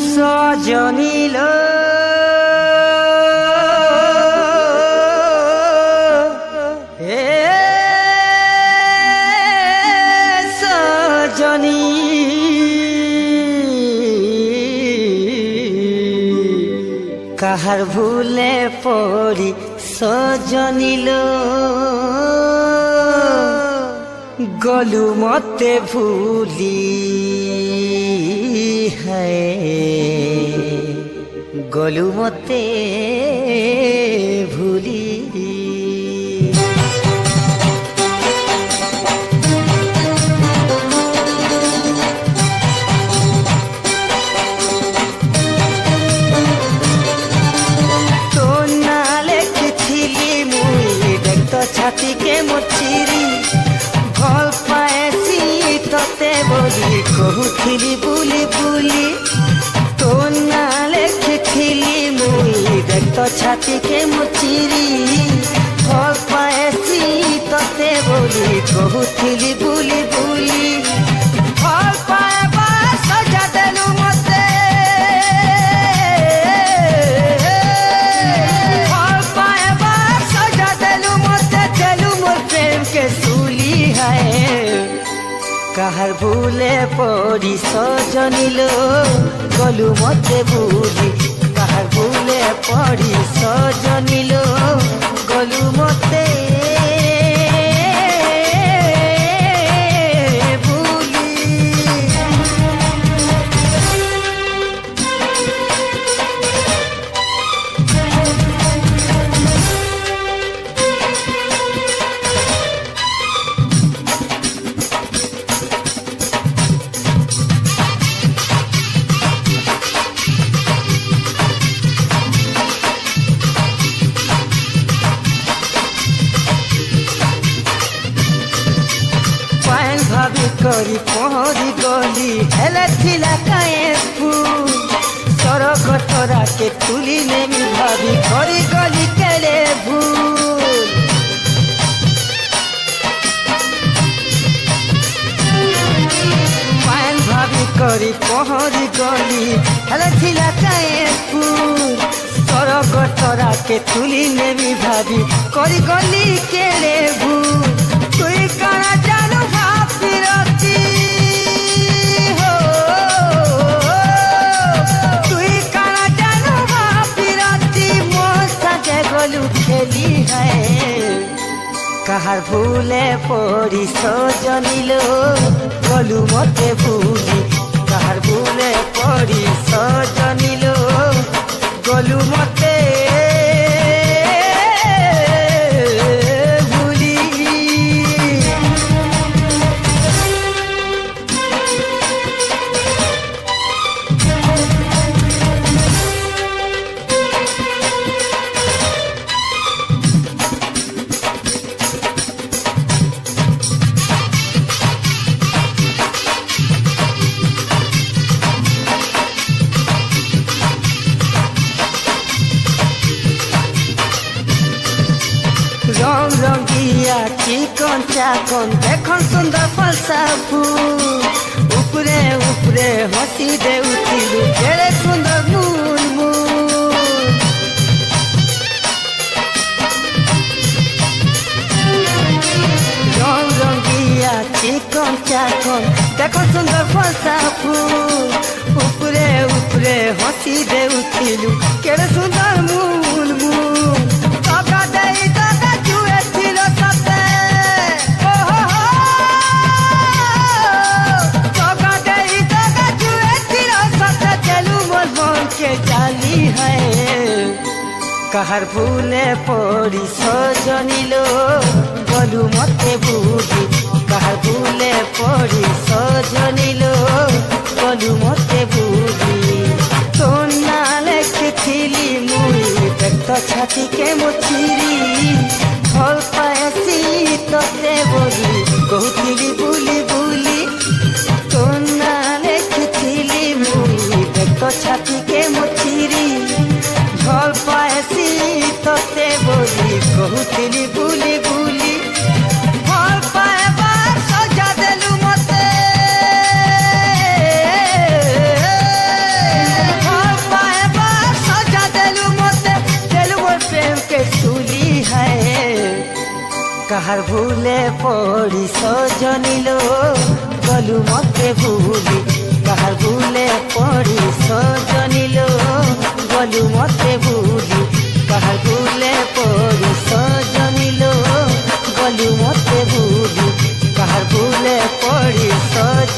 সজনীল সজনী কাহার ভুলে পড়ি সজনীল গলু মতে ভুলি গলু মতে ভুলি তোর না লেখিছিলি মুই দেখত ছাতিকে মচিরি ভাল পাইছি ততে বলি কহুছিলি বুলি বুলি তোর না লেখিছিলি মুই দেখত ছাতিকে মচিরি ভাল পাইছি ততে বলি কহুছিলি বুলি বুলি ভাল পাইবা সজা দেলু মতে ভাল পাইবা সজা দেলু মতে দেলু মোর প্রেমকে সুলি হায় কাহার ভুলে পড়ি সজনীল গলু মতে ভুলি কাহার ভুলে পড়ি সজনীল গলু মতে ভুলি ভাবি করি পহরি গলি হেলে ছিলা কায়ে ফুল সরক তরাকে তুলি নেমি ভাবি করি গলি কেলে ভুল পায়ন ভাবি করি পহরি গলি হেলে ছিলা কায়ে ফুল সরক তরাকে তুলি নেমি ভাবি করি গলি কেলে ভুল তুই কারা জানো ভাবিরতি হো তুই কারা জানো ভাবিরতি মোর সাথে গলু খেলি হায় কাহার ভুলে পড়ি সজনীল গলু মতে ভুলি কাহার ভুলে পড়ি সজনীল গলু মতে রং রঙিয়া চিকন চাকন দেখুন সুন্দর ফলসা ফুল উপরে উপরে হসি দেউছিলু কেড়ে সুন্দর মুল মুল রং রঙিয়া চিকন চাকন দেখুন সুন্দর ফলসা ফুল উপরে উপরে হসি দেউছিলু কেড়ে সুন্দর মুল মুল টাকা দেই টাকা জুয়ে ছিল সাথে টাকা দেই টাকা জুয়ে ছিল সাথে চলু মোর মনকে জালি হয় কাহার ভুলে পড়ি সজনীল গলু মতে ভুলি কাহার ভুলে পড়ি সজনীল গলু মতে ভুলি তোর না লেখিছিলি মুই দেখত ছাতিকে মচিরি ভাল পাইছি ততে বলি কহুছিলি বুলি বুলি তোর না লেখিছিলি কাহার ভুলে পড়ি সজনিলো গলু মতে ভুলি কাহার ভুলে পড়ি সজনিলো গলু মতে ভুলি কাহার ভুলে পড়ি সজনিলো গলু মতে ভুলি কাহার ভুলে পড়ি সজ